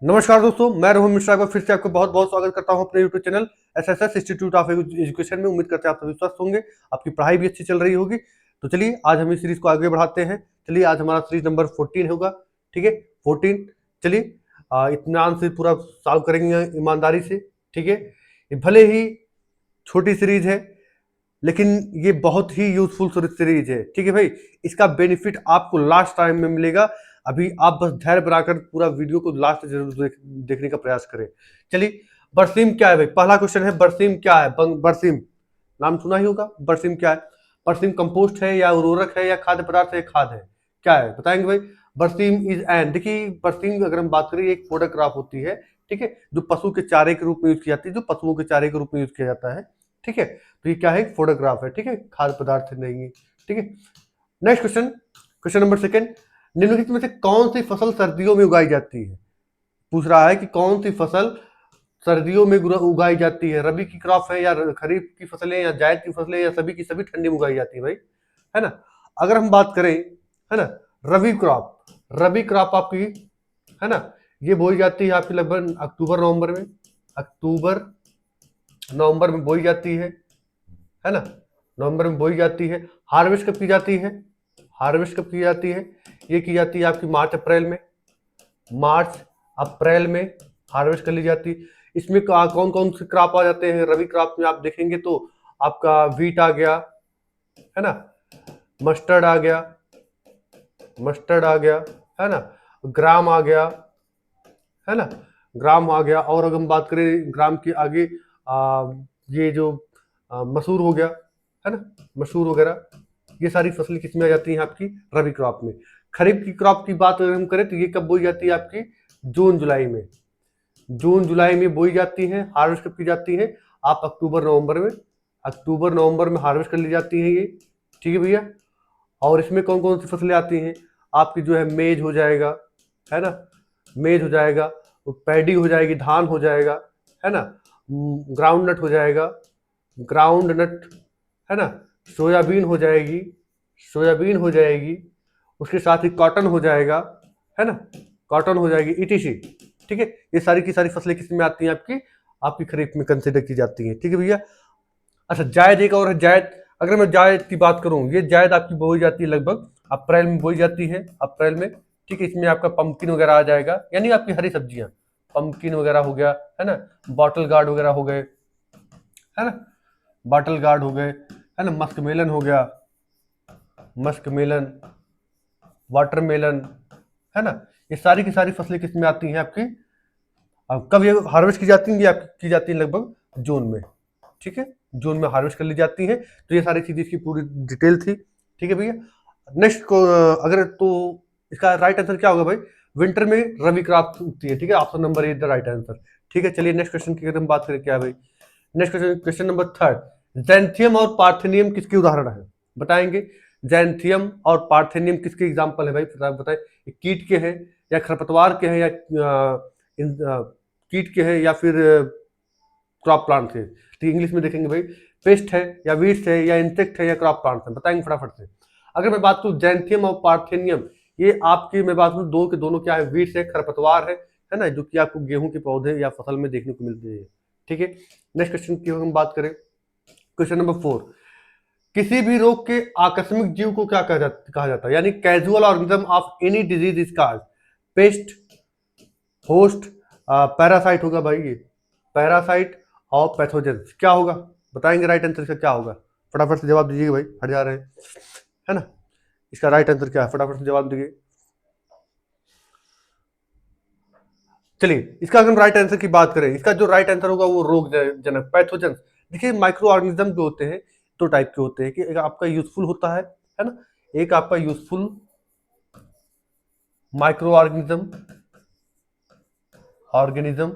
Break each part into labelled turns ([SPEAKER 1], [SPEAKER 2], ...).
[SPEAKER 1] नमस्कार दोस्तों, मैं रोहन मिश्रा का फिर से आपका बहुत बहुत स्वागत करता हूं अपने YouTube channel SSS institute of education में। उम्मीद करते हैं आप सभी स्वस्थ होंगे, आपकी पढ़ाई भी अच्छी चल रही होगी। तो चलिए आज हम इस सीरीज को आगे बढ़ाते हैं। चलिए आज हमारा सीरीज नंबर 14 होगा। ठीक है, 14। चलिए इत्मीनान से पूरा सॉल्व करेंगे, ईमानदारी से। ठीक है, ये भले ही छोटी सीरीज है लेकिन ये बहुत ही यूजफुल सीरीज है। ठीक है भाई, इसका बेनिफिट आपको लास्ट टाइम में मिलेगा। अभी आप बस धैर्य बनाकर पूरा वीडियो को लास्ट जरूर देखने का प्रयास करें। चलिए, बरसीम क्या है भाई? पहला क्वेश्चन है, बरसीम क्या है? बरसीम नाम सुना ही होगा। बरसीम क्या है? बरसीम कंपोस्ट है या उर्वरक है या खाद्य पदार्थ है, खाद है, क्या है बताएंगे भाई? बरसीम इज एन, देखिए बरसीम अगर हम बात करें एक प्रोडक्ट क्रॉप होती है। ठीक है, जो पशु के चारे के रूप में यूज की जाती है, जो पशुओं के चारे के रूप में यूज किया जाता है। ठीक है, तो ये क्या है? फोटोग्राफ है। ठीक है, खाद्य पदार्थ नहीं है। ठीक है, next question, question number second. निम्नलिखित में से कौन सी फसल सर्दियों में उगाई जाती है? पूछ रहा है कि कौन सी फसल सर्दियों में उगाई जाती है। रबी की क्रॉप है या खरीफ की फसलें या जायद की फसलें या सभी की सभी ठंडी में उगाई जाती है भाई, है ना? अगर हम बात करें, है ना, रबी क्रॉप, रबी क्रॉप आपकी, है ना, ये बोई जाती है आपकी लगभग अक्टूबर नवंबर में। अक्टूबर नवंबर में बोई जाती है ना, नवंबर में बोई जाती है। हार्वेस्ट कब की जाती है? हार्वेस्ट कब की जाती है? ये की जाती है आपकी मार्च अप्रैल में। मार्च अप्रैल में हार्वेस्ट कर ली जाती है। इसमें कौन कौन से क्रॉप आ जाते हैं रबी क्रॉप में? आप देखेंगे तो आपका वीट आ गया, है ना, मस्टर्ड आ गया, मस्टर्ड आ गया, है ना, ग्राम आ गया, है ना, ग्राम आ गया। और अगर हम बात करें ग्राम के आगे ये जो मसूर हो गया, है ना, मसूर वगैरह, ये सारी फसलें किसमें आ जाती हैं? आपकी रबी क्रॉप में। खरीफ की क्रॉप की बात अगर हम करें तो ये कब बोई जाती है? आपकी जून जुलाई में। जून जुलाई में बोई जाती है। हार्वेस्ट कब की जाती है? आप अक्टूबर नवंबर में। अक्टूबर नवंबर में हार्वेस्ट कर ली जाती है ये। ठीक है भैया। और इसमें कौन कौन सी फसलें आती हैं? आपकी जो है मेज हो जाएगा, है ना, मेज हो जाएगा, पैडी हो जाएगी, धान हो जाएगा, है ना, ग्राउंड नट हो जाएगा, ग्राउंड नट, है ना, सोयाबीन हो जाएगी, सोयाबीन हो जाएगी, उसके साथ ही कॉटन हो जाएगा, है ना, कॉटन हो जाएगी, ईटीसी। ठीक है, ये सारी की सारी फसलें किस में आती हैं? आपकी आपकी खरीफ में कंसिडर की जाती हैं। ठीक है भैया। अच्छा, जायद एक और है, जायद। अगर मैं जायद की बात करूं, ये जायद आपकी बोई जाती है लगभग अप्रैल में बोई जाती है, अप्रैल में। ठीक है, इसमें आपका पंपकिन वगैरह आ जाएगा, यानी आपकी हरी सब्जियां, पंपकिन वगैरह हो गया, है ना, बॉटल गार्ड वगैरह हो गए, है ना, बॉटल गार्ड हो गए, है ना, मस्क मेलन हो गया, मस्क मेलन, वाटरमेलन, है ना, ये सारी की सारी फसलें किस में आती हैं? आपकी कब ये हार्वेस्ट की जाती हैं? ये आपकी की जाती है लगभग जून में। ठीक है, जून में हार्वेस्ट कर ली जाती है। तो ये सारी चीजें इसकी पूरी डिटेल थी। ठीक है भैया। नेक्स्ट को अगर तो इसका राइट आंसर क्या होगा भाई? विंटर में रबी क्रॉप उगती है। ठीक है, option number A the right answer. ठीक है, चलिए नेक्स्ट क्वेश्चन की अगर हम बात करें, क्या है भाई? Next question, question number third. Xanthium और पार्थेनियम किसके उदाहरण है? बताएंगे। जैंथियम और पार्थेनियम किसके एग्जाम्पल है भाई? बताए, कीट के हैं या खरपतवार के हैं या कीट के हैं या फिर क्रॉप प्लांट है? तो इंग्लिश में देखेंगे भाई, पेस्ट है या वीड्स है या इंसेक्ट है या क्रॉप प्लांट है? बताएंगे फटाफट से। अगर मैं बात करूं जैंथियम और पार्थेनियम, ये आपकी मैं बात करूं दो के दोनों क्या है? वीड्स है, खरपतवार है ना, जो कि आपको गेहूं के पौधे या फसल में देखने को मिलते हैं। ठीक है, नेक्स्ट क्वेश्चन की हम बात करें, क्वेश्चन नंबर 4। किसी भी रोग के आकस्मिक जीव को क्या कहा जाता है? यानी casual organism of any disease is called paste, host, parasite होगा भाई ये, पैरासाइट और पैथोजन। क्या होगा बताएंगे? राइट आंसर इसका क्या होगा? फटाफट से जवाब दीजिएगा भाई, हट जा रहे हैं, है ना। इसका राइट आंसर क्या है? फटाफट से जवाब दीजिए। चलिए, इसका अगर हम राइट आंसर की बात करें, इसका जो राइट आंसर होगा वो रोग जनक, पैथोजन। देखिए, माइक्रो ऑर्गेनिज्म जो होते हैं दो टाइप के होते हैं, कि एक आपका यूजफुल होता है ना, एक आपका यूजफुल माइक्रो ऑर्गेनिज्म, ऑर्गेनिज्म,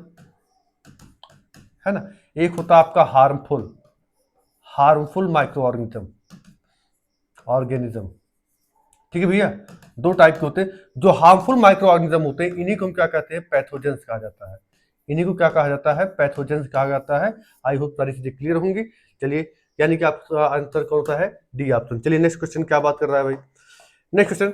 [SPEAKER 1] है ना, एक होता है आपका harmful, harmful micro organism, organism. ठीक है भैया, दो टाइप के होते हैं। जो हार्मफुल माइक्रो ऑर्गेनिज्म होते हैं, इन्हीं को हम क्या कहते हैं? पैथोजेंस कहा जाता है। इन्हीं को क्या कहा जाता है? पैथोजेंस कहा जाता है। आई होप सारी चीजें क्लियर होंगी। चलिए, यानी कि आपका आंसर कौन सा है? D option. चलिए नेक्स्ट क्वेश्चन क्या बात कर रहा है भाई? नेक्स्ट क्वेश्चन,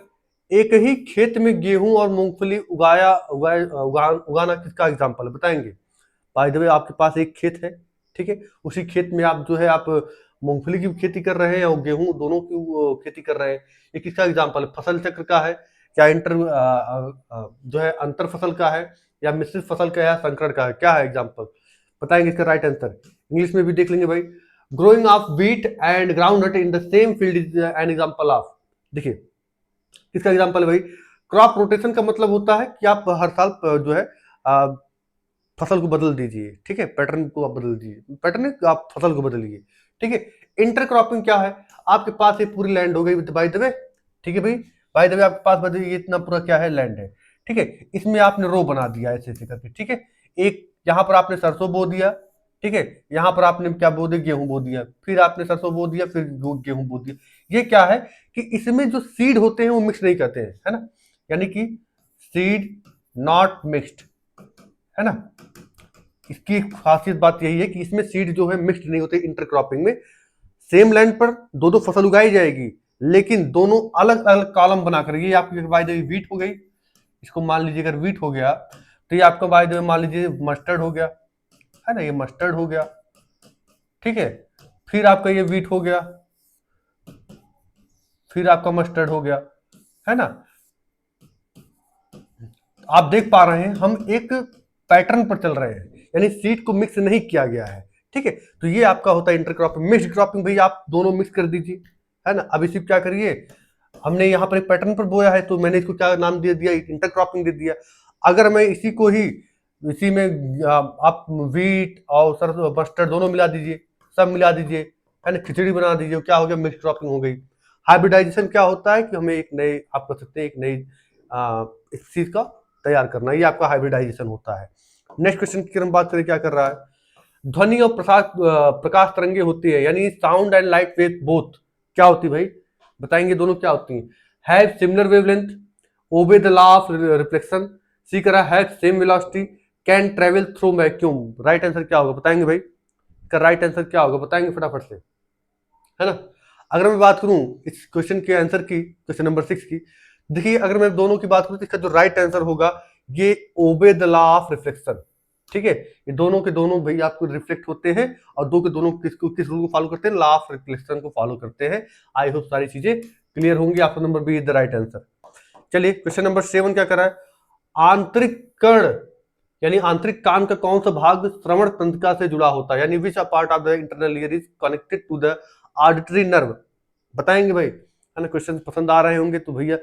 [SPEAKER 1] एक ही खेत में गेहूं और मूंगफली उगाना किसका एग्जाम्पल है, बताएंगे। बाय द वे आपके पास एक खेत है, ठीक है, उसी खेत में आप जो है आप मूंगफली की खेती कर रहे हैं और गेहूं दोनों की खेती कर रहे हैं। ये किसका एग्जाम्पल है, फसल चक्र का है या जो है अंतर फसल का है या मिश्रित फसल का है या संकरण का है, क्या है एग्जाम्पल, बताएंगे इसका राइट आंसर। इंग्लिश में भी देख लेंगे भाई। Growing of wheat and groundnut in the same field is an example of, देखिए किसका एग्जाम्पल है भाई। क्रॉप रोटेशन का मतलब होता है कि आप हर साल जो है फसल को बदल दीजिए, ठीक है, पैटर्न को आप बदल दीजिए, पैटर्न आप फसल को बदलिए, ठीक है। इंटरक्रॉपिंग क्या है, आपके पास एक पूरी लैंड हो गई बाय द वे, ठीक है भाई, बाय द वे आपके पास बताइए इतना पूरा क्या है, लैंड है, ठीक है। इसमें आपने रो बना दिया ऐसे ऐसे करके, ठीक है। एक यहाँ पर आपने सरसों बो दिया, ठीक है, यहाँ पर आपने क्या बो दिया, गेहूं बो दिया, फिर आपने सरसों बो दिया, फिर गेहूं बो दिया। ये क्या है कि इसमें जो सीड होते हैं वो मिक्स नहीं करते हैं, है ना, यानी कि सीड नॉट मिक्स्ड, है ना। इसकी खासियत बात यही है कि इसमें सीड जो है मिक्स्ड नहीं होते। इंटरक्रॉपिंग में सेम लैंड पर दो दो फसल उगाई जाएगी, लेकिन दोनों अलग अलग कॉलम बनाकर, ये आपकी बाय द वे वीट हो गई, इसको मान लीजिए अगर वीट हो गया तो ये आपका बाय द वे मान लीजिए मस्टर्ड हो गया, है ना, ये मस्टर्ड हो गया, ठीक है। फिर आपका ये वीट हो गया, फिर आपका मस्टर्ड हो गया, है ना। आप देख पा रहे हैं हम एक पैटर्न पर चल रहे हैं, यानी सीड को मिक्स नहीं किया गया है, ठीक है। तो ये आपका होता है इंटरक्रॉपिंग। मिक्स्ड क्रॉपिंग भाई आप दोनों मिक्स कर दीजिए, है ना। अब इसी क्या करिए, हमने यहाँ पर एक पैटर्न पर बोया है तो मैंने इसको क्या नाम दे दिया, इंटरक्रॉपिंग दे दिया। अगर मैं इसी को ही इसी में आप वीट और सरसों मस्टर्ड दोनों मिला दीजिए, सब मिला दीजिए, है ना, खिचड़ी बना दीजिए, क्या हो गया, मिक्स क्रॉपिंग हो गई। हाइब्रिडाइजेशन क्या होता है कि हमें एक नए आप कह सकते हैं एक नई इस चीज का तैयार करना, ये आपका हाइब्रिडाइजेशन होता है। नेक्स्ट क्वेश्चन की हम बात करें, क्या कर रहा है। ध्वनि और प्रकाश तरंगे होती है, यानी sound and light wave both क्या होती है भाई, बताएंगे दोनों क्या होती हैं। Have similar wavelength, obey the law of reflection, C करा have same velocity, can travel through vacuum. Right answer क्या होगा, बताएंगे भाई, इसका राइट आंसर क्या होगा, बताएंगे फटाफट से, है ना। अगर मैं बात करूं इस क्वेश्चन के आंसर की, क्वेश्चन नंबर 6 की, देखिए अगर मैं दोनों की बात करूं तो इसका जो राइट आंसर होगा ये ओबे द लॉ ऑफ रिफ्लेक्शन, ठीक है। ये दोनों के दोनों भाई आपको रिफ्लेक्ट होते हैं और दो के दोनों किस रूल को फॉलो करते हैं, लॉ ऑफ रिफ्लेक्शन को फॉलो करते हैं। आई होप सारी चीजें क्लियर होंगी। आपका number B is the right answer. चलिए क्वेश्चन नंबर 7 क्या कर रहा है। आंतरिक कर्ण यानी आंतरिक कान का कौन सा भाग श्रवण तंत्रिका से जुड़ा होता है, यानी which a part of the internal ear is connected to the auditory nerve, बताएंगे भाई, है ना। क्वेश्चन पसंद आ रहे होंगे तो भैया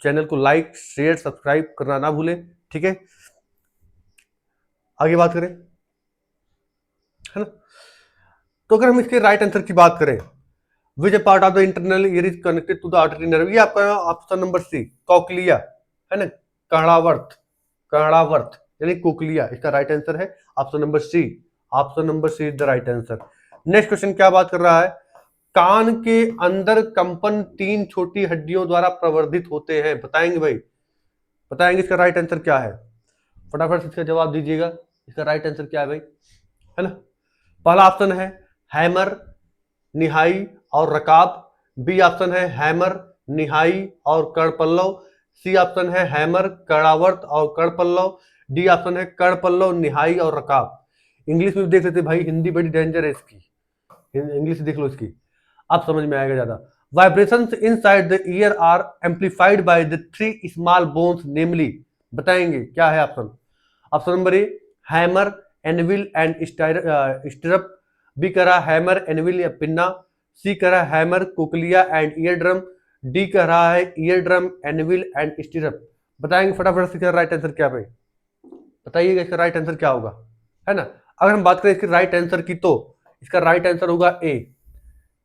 [SPEAKER 1] चैनल को लाइक शेयर सब्सक्राइब करना ना भूलें, ठीक है। आगे बात करें, है ना। तो अगर हम इसके राइट आंसर की बात करें, which part of the internal ear is connected to the auditory nerve, ये आपका ऑप्शन नंबर सी कॉकलिया, है ना, कर्णावर्त, कर्णावर्त यानी कोकलिया, इसका राइट आंसर है option number C. Option number C is the right answer. Next question क्या बात कर रहा है। कान के अंदर कंपन तीन छोटी हड्डियों द्वारा प्रवर्धित होते हैं, बताएंगे भाई, बताएंगे इसका राइट आंसर क्या है, फटाफट से इसका जवाब दीजिएगा। इसका राइट आंसर क्या है भाई, है ना। पहला ऑप्शन है हैमर, निहाई और रकाब, बी ऑप्शन है हैमर, निहाई और कर्णपल्लव, सी ऑप्शन है हैमर, कर्णावर्त और कर्णपल्लव, डी ऑप्शन है कर्णपल्लव, निहाई और रकाब। इंग्लिश में देख लेते भाई, हिंदी बड़ी डेंजर है इसकी, इंग्लिश देख लो इसकी, आप समझ में आएगा ज्यादा। Vibrations inside the ear are amplified by the three small bones namely, बताएंगे क्या है option. Option number A hammer, anvil and stirrup, B करा हैमर, एनविल या पिन्ना, सी करा hammer, cochlea and ear drum, D कह रहा है ear drum, anvil and stirrup. बताएंगे फटाफट से राइट आंसर क्या भाई, बताइएगा इसका राइट आंसर क्या होगा, है ना। अगर हम बात करें इसके राइट आंसर की तो इसका राइट आंसर होगा ए,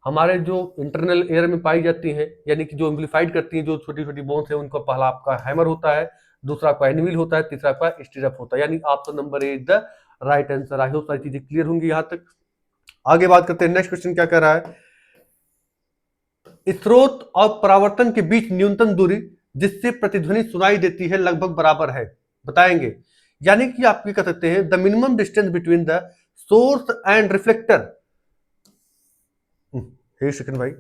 [SPEAKER 1] हमारे जो इंटरनल एयर में पाई जाती है, यानी कि जो एम्पलीफाइड करती है जो छोटी छोटी बोन्स है, उनका पहला आपका हैमर होता है, दूसरा आपका एनविल होता है, तीसरा आपका स्टिरप होता है, यानी option number A is the right answer. I hope सारी चीजें क्लियर होंगी यहां तक। आगे बात करते हैं, नेक्स्ट क्वेश्चन क्या कर रहा है। स्रोत और परावर्तन के बीच न्यूनतम दूरी जिससे प्रतिध्वनि सुनाई देती है लगभग बराबर है, बताएंगे। यानी कि आप ये कह सकते हैं the minimum distance between the source and reflector. एक सेकंड भाई,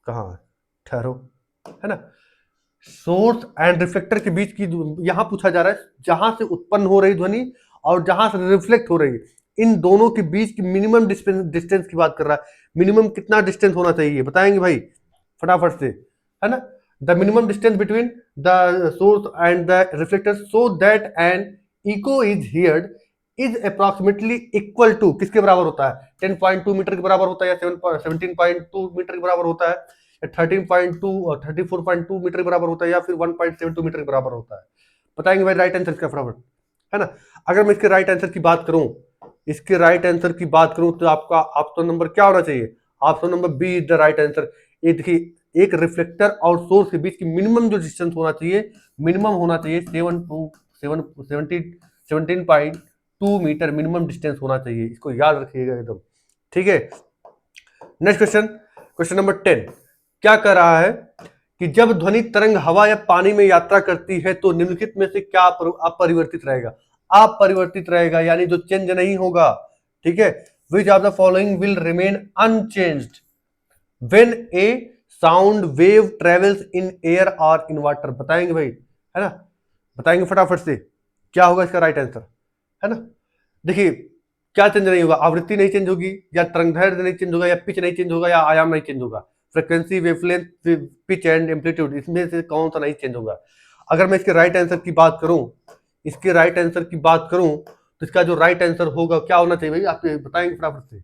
[SPEAKER 1] कहाँ ठहरो, है ना। सोर्स एंड रिफ्लेक्टर के बीच की यहां पूछा जा रहा है जहां से उत्पन्न हो रही ध्वनि और जहां से रिफ्लेक्ट हो रही है, इन दोनों के बीच की मिनिमम डिस्टेंस की बात कर रहा है। मिनिमम कितना डिस्टेंस होना चाहिए बताएंगे भाई फटाफट से, है ना। The minimum distance between the source and the reflector so that an echo is heard is approximately equal to, किसके बराबर होता है? 10.2 मीटर के बराबर होता है, या 17.2 मीटर के बराबर होता है, या 13.2 और 34.2 मीटर के बराबर होता है, या फिर 1.72 मीटर के बराबर होता है? बताएंगे भाई राइट आंसर इसका फटाफट, है ना। अगर मैं इसके राइट आंसर की बात करूं, इसके राइट आंसर की बात करूं तो आपका ऑप्शन नंबर क्या होना चाहिए? Option number B is the right answer. ये देखिए एक रिफ्लेक्टर और सोर्स के बीच की मिनिमम जो डिस्टेंस होना चाहिए, मिनिमम होना चाहिए 17.2 मीटर मिनिमम डिस्टेंस होना चाहिए, इसको याद रखिएगा एकदम, ठीक है। नेक्स्ट क्वेश्चन, क्वेश्चन नंबर 10 क्या कह रहा है कि जब ध्वनि तरंग हवा या पानी में यात्रा करती है तो निम्नलिखित में से क्या अपरिवर्तित रहेगा? अपरिवर्तित रहेगा यानी जो चेंज नहीं होगा, ठीक है। Which of the following will remain unchanged when A sound wave travels in air और इन वाटर? बताएंगे भाई, है ना, बताएंगे फटाफट से क्या होगा इसका राइट आंसर, है ना। देखिए क्या चेंज नहीं होगा? आवृत्ति नहीं चेंज होगी, या तरंगदैर्घ्य नहीं चेंज होगा, या पिच नहीं चेंज होगा, या आयाम नहीं चेंज होगा। Frequency, wavelength, pitch and amplitude, इसमें से कौन सा नहीं चेंज होगा? अगर मैं इसके राइट आंसर की बात करूं, इसके राइट आंसर की बात करूं तो इसका जो राइट आंसर होगा क्या होना चाहिए भाई? आप बताएंगे फटाफट से।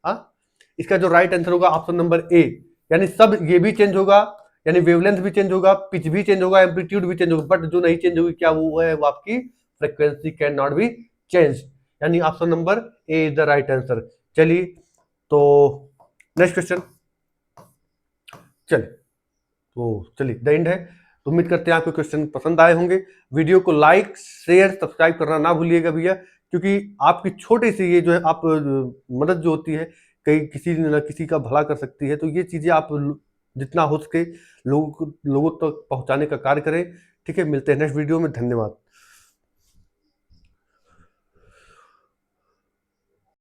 [SPEAKER 1] हाँ, इसका जो राइट आंसर होगा ऑप्शन नंबर ए, यानी सब ये भी चेंज होगा, यानी वेवलेंथ भी चेंज होगा, पिच भी चेंज होगा, एम्पलीट्यूड भी चेंज होगा, बट जो नहीं चेंज होगी क्या वो है? वो आपकी frequency can not be change, यानी option number A is the right answer. चलिए तो नेक्स्ट क्वेश्चन, चलिए तो चलिए द एंड है। तो उम्मीद करते हैं आपको क्वेश्चन पसंद आए होंगे। वीडियो को लाइक शेयर सब्सक्राइब करना ना भूलिएगा भैया, क्योंकि आपकी छोटी सी ये जो है आप मदद जो होती है कहीं किसी न किसी का भला कर सकती है। तो ये चीजें आप जितना हो सके लोगों तक पहुंचाने का कार्य करें, ठीक है। मिलते हैं नेक्स्ट वीडियो में, धन्यवाद।